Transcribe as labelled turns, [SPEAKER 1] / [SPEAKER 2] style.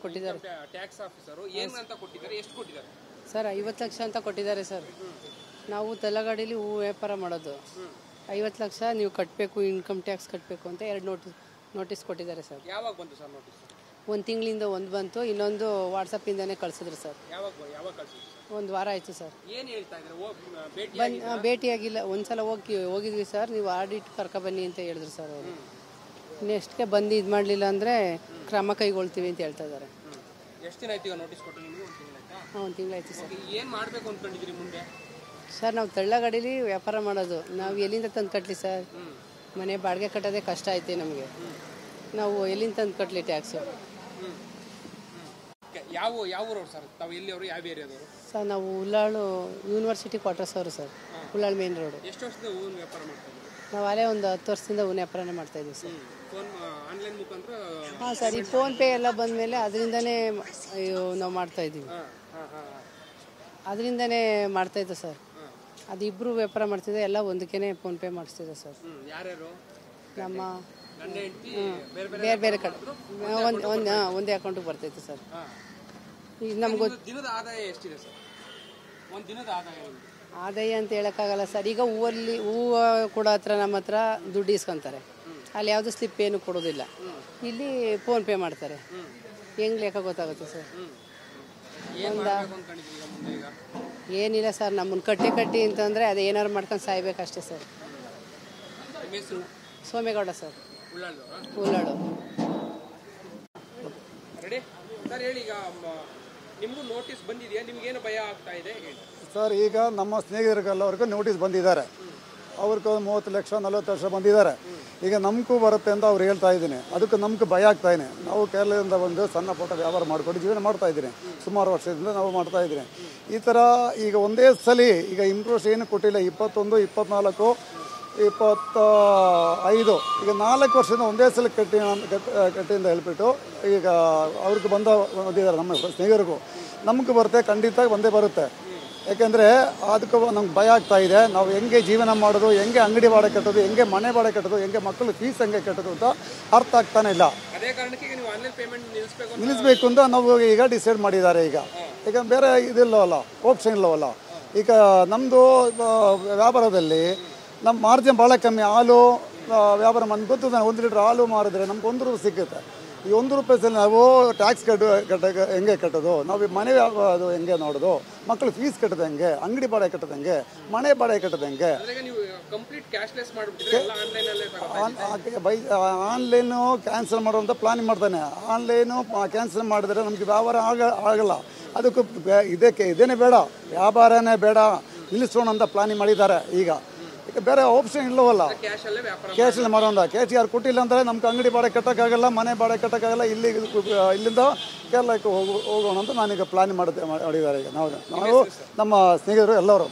[SPEAKER 1] ಕೊಟ್ಟಿದ್ದಾರೆ
[SPEAKER 2] tax officer ಏನು ಅಂತ ಕೊಟ್ಟಿದ್ದಾರೆ, ಎಷ್ಟು ಕೊಟ್ಟಿದ್ದಾರೆ
[SPEAKER 1] ಸರ್? 50 ಲಕ್ಷ ಅಂತ ಕೊಟ್ಟಿದ್ದಾರೆ ಸರ್. ನಾವು ತಲಗಾಡಿಲಿ ಹೂ ವ್ಯಾಪಾರ ಮಾಡೋದು. 50 ಲಕ್ಷ ನೀವು ಕಟ್ಟಬೇಕು, ಇನ್ಕಮ್ ಟ್ಯಾಕ್ಸ್ ಕಟ್ಟಬೇಕು ಅಂತ 2 ನೋಟಿಸ್ ಕೊಟ್ಟಿದ್ದಾರೆ ಸರ್.
[SPEAKER 2] ಯಾವಾಗ ಬಂತು ಸರ್ ನೋಟಿಸ್?
[SPEAKER 1] 1 ತಿಂಗಳಿಂದ ಒಂದು ಬಂತು, ಇನ್ನೊಂದು ವಾಟ್ಸಪ್ಪಿಂದನೇ ಕಳಿಸಿದ್ರು ಸರ್.
[SPEAKER 2] ಯಾವಾಗ ಕಳಿಸಿದ್ರು?
[SPEAKER 1] 1 ವಾರ ಆಯಿತು ಸರ್.
[SPEAKER 2] ಏನು ಹೇಳ್ತಾ ಇದ್ದಾರೆ?
[SPEAKER 1] ಭೇಟಿಯಾಗಿಲ್ಲ. ಒಂದ್ಸಲ ಹೋಗಿದ್ವಿ ಸರ್. ನೀವು ಆಡಿಟ್ ಕರ್ಕೊಬನ್ನಿ ಅಂತ ಹೇಳಿದ್ರು ಸರ್ ಅವರು. ನೆಕ್ಸ್ಟ್ಗೆ ಬಂದು ಇದು ಮಾಡಲಿಲ್ಲ ಅಂದರೆ ಕ್ರಮ ಕೈಗೊಳ್ತೀವಿ ಅಂತ ಹೇಳ್ತಾ ಇದ್ದಾರೆ.
[SPEAKER 2] ಎಷ್ಟು ದಿನ ಆಯ್ತು ಈಗ ನೋಟಿಸ್ ಕೊಟ್ಟು ನಿಮಗೆ? 1 ತಿಂಗಳಾಯ್ತಾ?
[SPEAKER 1] ಹಾಂ, 1 ತಿಂಗಳಾಯ್ತು ಸರ್.
[SPEAKER 2] ಏನು ಮಾಡಬೇಕು ಅಂದ್ಕೊಂಡಿದ್ದೀರಿ ಮುಂದೆ?
[SPEAKER 1] ಸರ್, ನಾವು ತಳ್ಳಗಾಡೀಲಿ ವ್ಯಾಪಾರ ಮಾಡೋದು. ನಾವು ಎಲ್ಲಿಂದ ತಂದು ಕಟ್ಟಲಿ ಸರ್? ಮನೆ ಬಾಡಿಗೆ ಕಟ್ಟೋದೇ ಕಷ್ಟ ಐತೆ ನಮಗೆ. ನಾವು ಎಲ್ಲಿಂದ ತಂದು ಕಟ್ಟಲಿ ಟ್ಯಾಕ್ಸು?
[SPEAKER 2] ಯಾವ ಊರವ್ರು ಸರ್ ತಾವು? ಎಲ್ಲಿಯವರು? ಯಾವ ಏರಿಯಾದವರು
[SPEAKER 1] ಸರ್? ನಾವು ಉಳ್ಳಾಳು ಯೂನಿವರ್ಸಿಟಿ ಕ್ವಾರ್ಟರ್ಸ್ ಅವರು ಸರ್. Ullal main road.
[SPEAKER 2] ಎಷ್ಟು ವರ್ಷದಿಂದ ಹೂವಿನ ವ್ಯಾಪಾರ ಮಾಡ್ತಾ ಇದ್ದೀವಿ?
[SPEAKER 1] ನಾವು ಅಲ್ಲೇ ಒಂದು 10 ವರ್ಷದಿಂದ ಹೂವಿನ ವ್ಯಾಪಾರನೇ ಮಾಡ್ತಾಯಿದ್ದೀವಿ ಸರ್.
[SPEAKER 2] ಆನ್ಲೈನ್ ಮುಖಾಂತರ?
[SPEAKER 1] ಹಾಂ ಸರ್. ಈ ಫೋನ್ಪೇ ಎಲ್ಲ ಬಂದಮೇಲೆ ಅದರಿಂದನೇ ನಾವು ಮಾಡ್ತಾಯಿದ್ದೀವಿ. ಅದರಿಂದನೇ ಮಾಡ್ತಾಯಿದ್ದೆ ಸರ್. ಅದು ಇಬ್ಬರು ವ್ಯಾಪಾರ ಮಾಡ್ತಿದ್ದೆ, ಎಲ್ಲ ಒಂದಕ್ಕೇ ಫೋನ್ಪೇ ಮಾಡಿಸ್ತಿದ್ದೆ ಸರ್.
[SPEAKER 2] ಯಾರ್ಯಾರು?
[SPEAKER 1] ನಮ್ಮ
[SPEAKER 2] ಬೇರೆ
[SPEAKER 1] ಬೇರೆ ಕಡೆ ಒಂದೇ ಅಕೌಂಟಿಗೆ ಬರ್ತೈತೆ ಸರ್. ಈಗ ನಮ್ಗೆ
[SPEAKER 2] ದಿನದ ಆದಾಯ ಎಷ್ಟಿದೆ ಸರ್? ಒಂದು ದಿನದ
[SPEAKER 1] ಆದಾಯ ಅಂತ ಹೇಳೋಕ್ಕಾಗಲ್ಲ ಸರ್. ಈಗ ಹೂವು ಕೊಡೋ ಹತ್ರ ನಮ್ಮ ಹತ್ರ ದುಡ್ಡು ಇಸ್ಕೊತಾರೆ. ಅಲ್ಲಿ ಯಾವುದು ಸ್ಲಿಪ್ ಏನು ಕೊಡೋದಿಲ್ಲ. ಇಲ್ಲಿ ಫೋನ್ಪೇ ಮಾಡ್ತಾರೆ. ಹೆಂಗೆ ಲೆಕ್ಕ ಗೊತ್ತಾಗುತ್ತೆ ಸರ್? ಏನಿಲ್ಲ ಸರ್, ನಮ್ಮನ್ನು ಕಟ್ಟಿ ಅಂತಂದರೆ ಅದು ಏನಾದ್ರು ಮಾಡ್ಕೊಂಡು ಸಾಯ್ಬೇಕಷ್ಟೇ ಸರ್. ಸೋಮೇಗೌಡ ಸರ್, ಉಳ್ಳಾಳು.
[SPEAKER 2] ರೆಡಿ ಸರ್, ಹೇಳಿ. ಈಗ ನಿಮಗೂ ನೋಟಿಸ್ ಬಂದಿದೆಯಾ? ನಿಮ್ಗೇನು ಭಯ ಆಗ್ತಾ ಇದೆ
[SPEAKER 3] ಸರ್? ಈಗ ನಮ್ಮ ಸ್ನೇಹಿತರಿಗೆಲ್ಲವರೆಗೂ ನೋಟಿಸ್ ಬಂದಿದ್ದಾರೆ. ಅವ್ರಿಗೂ 30 ಲಕ್ಷ 40 ಲಕ್ಷ ಬಂದಿದ್ದಾರೆ. ಈಗ ನಮಗೂ ಬರುತ್ತೆ ಅಂತ ಅವ್ರು ಹೇಳ್ತಾ ಇದ್ದೀನಿ. ಅದಕ್ಕೆ ನಮ್ಗೆ ಭಯ ಆಗ್ತಾ ಇದೆ. ನಾವು ಕೇರಳದಿಂದ ಬಂದು ಸಣ್ಣ ಪುಟ್ಟ ವ್ಯಾಪಾರ ಮಾಡಿಕೊಂಡು ಜೀವನ ಮಾಡ್ತಾ ಇದ್ದೀನಿ. ಸುಮಾರು ವರ್ಷದಿಂದ ನಾವು ಮಾಡ್ತಾ ಇದ್ದೀನಿ. ಈ ಥರ ಈಗ ಒಂದೇ ಸಲ ಈಗ ಇಂಟ್ರೆಸ್ಟ್ ಏನು ಕೊಟ್ಟಿಲ್ಲ. 21, 24, 25 ಈಗ 4 ವರ್ಷದಿಂದ ಒಂದೇ ಸಲ ಕಟ್ಟಿಂದ ಹೇಳ್ಬಿಟ್ಟು ಈಗ ಅವ್ರಿಗೆ ಬಂದಿದ್ದಾರೆ. ನಮ್ಮ ಸ್ನೇಹಿತರಿಗೂ ನಮಗೂ ಬರುತ್ತೆ, ಖಂಡಿತ ಒಂದೇ ಬರುತ್ತೆ. ಯಾಕೆಂದರೆ ಅದಕ್ಕೆ ನಮ್ಗೆ ಭಯ ಆಗ್ತಾ ಇದೆ. ನಾವು ಹೆಂಗೆ ಜೀವನ ಮಾಡೋದು, ಹೆಂಗೆ ಅಂಗಡಿ ಬಾಡಿಗೆ ಕಟ್ಟೋದು, ಹೆಂಗೆ ಮನೆ ಬಾಡಿಗೆ ಕಟ್ಟೋದು, ಹೆಂಗೆ ಮಕ್ಕಳು ಫೀಸ್ ಹೆಂಗೆ ಕಟ್ಟೋದು ಅಂತ ಅರ್ಥ ಆಗ್ತಾನೆ ಇಲ್ಲ. ನಿಲ್ಲಿಸ್ಬೇಕು ಅಂತ ನಾವು ಈಗ ಡಿಸೈಡ್ ಮಾಡಿದ್ದಾರೆ. ಈಗ ಬೇರೆ ಇದಿಲ್ಲವಲ್ಲ, ಆಪ್ಷನ್ ಇಲ್ಲವಲ್ಲ. ಈಗ ನಮ್ಮದು ವ್ಯಾಪಾರದಲ್ಲಿ ನಮ್ಮ ಮಾರ್ಜಿನ್ ಭಾಳ ಕಮ್ಮಿ. ಹಾಲು ವ್ಯಾಪಾರ ನಮ್ಗೆ ಗೊತ್ತಿದೆ. 1 ಲೀಟ್ರ್ ಹಾಲು ಮಾರಿದ್ರೆ ನಮ್ಗೆ 1 ರೂಪಾಯಿ ಸಿಗುತ್ತೆ. ಈ 1 ರೂಪಾಯಿಸಲ್ಲಿ ನಾವು ಟ್ಯಾಕ್ಸ್ ಹೆಂಗೆ ಕಟ್ಟೋದು, ನಾವು ಮನೆ ಅದು ಹೆಂಗೆ ನೋಡೋದು, ಮಕ್ಕಳು ಫೀಸ್ ಕಟ್ಟೋದು ಹೆಂಗೆ, ಅಂಗಡಿ ಬಾಡಿಗೆ ಕಟ್ಟೋದು ಹೆಂಗೆ, ಮನೆ ಬಾಡಿಗೆ ಕಟ್ಟೋದು ಹೆಂಗೆ? ಆನ್ಲೈನು ಕ್ಯಾನ್ಸಲ್ ಮಾಡುವಂಥ ಪ್ಲಾನಿಂಗ್ ಮಾಡ್ತಾನೆ. ಆನ್ಲೈನು ಕ್ಯಾನ್ಸಲ್ ಮಾಡಿದ್ರೆ ನಮಗೆ ವ್ಯವಹಾರ ಆಗಲ್ಲ. ಅದಕ್ಕೆ ಇದೇನೇ ಬೇಡ, ವ್ಯಾಪಾರನೇ ಬೇಡ, ನಿಲ್ಲಿಸೋಣ ಅಂತ ಪ್ಲಾನಿಂಗ್ ಮಾಡಿದ್ದಾರೆ. ಈಗ ಬೇರೆ ಆಪ್ಷನ್ ಇಲ್ಲವಲ್ಲ. ಕ್ಯಾಶಲ್ಲಿ ಮಾಡೋಣ. ಕ್ಯಾಶ್ ಯಾರು ಕೊಟ್ಟಿಲ್ಲ ಅಂದರೆ ನಮ್ಗೆ ಅಂಗಡಿ ಬಾಡಿಗೆ ಕಟ್ಟೋಕ್ಕಾಗಲ್ಲ, ಮನೆ ಬಾಡಿಗೆ ಕಟ್ಟೋಕ್ಕಾಗಲ್ಲ. ಇಲ್ಲಿಂದ ಕೇರಳಕ್ಕೆ ಹೋಗೋಣ ಅಂತ ನಾನೀಗ ಪ್ಲಾನ್ ಮಾಡಿದ್ದಾರೆ. ಈಗ ನಾವು ನಮ್ಮ ಸ್ನೇಹಿತರು ಎಲ್ಲರೂ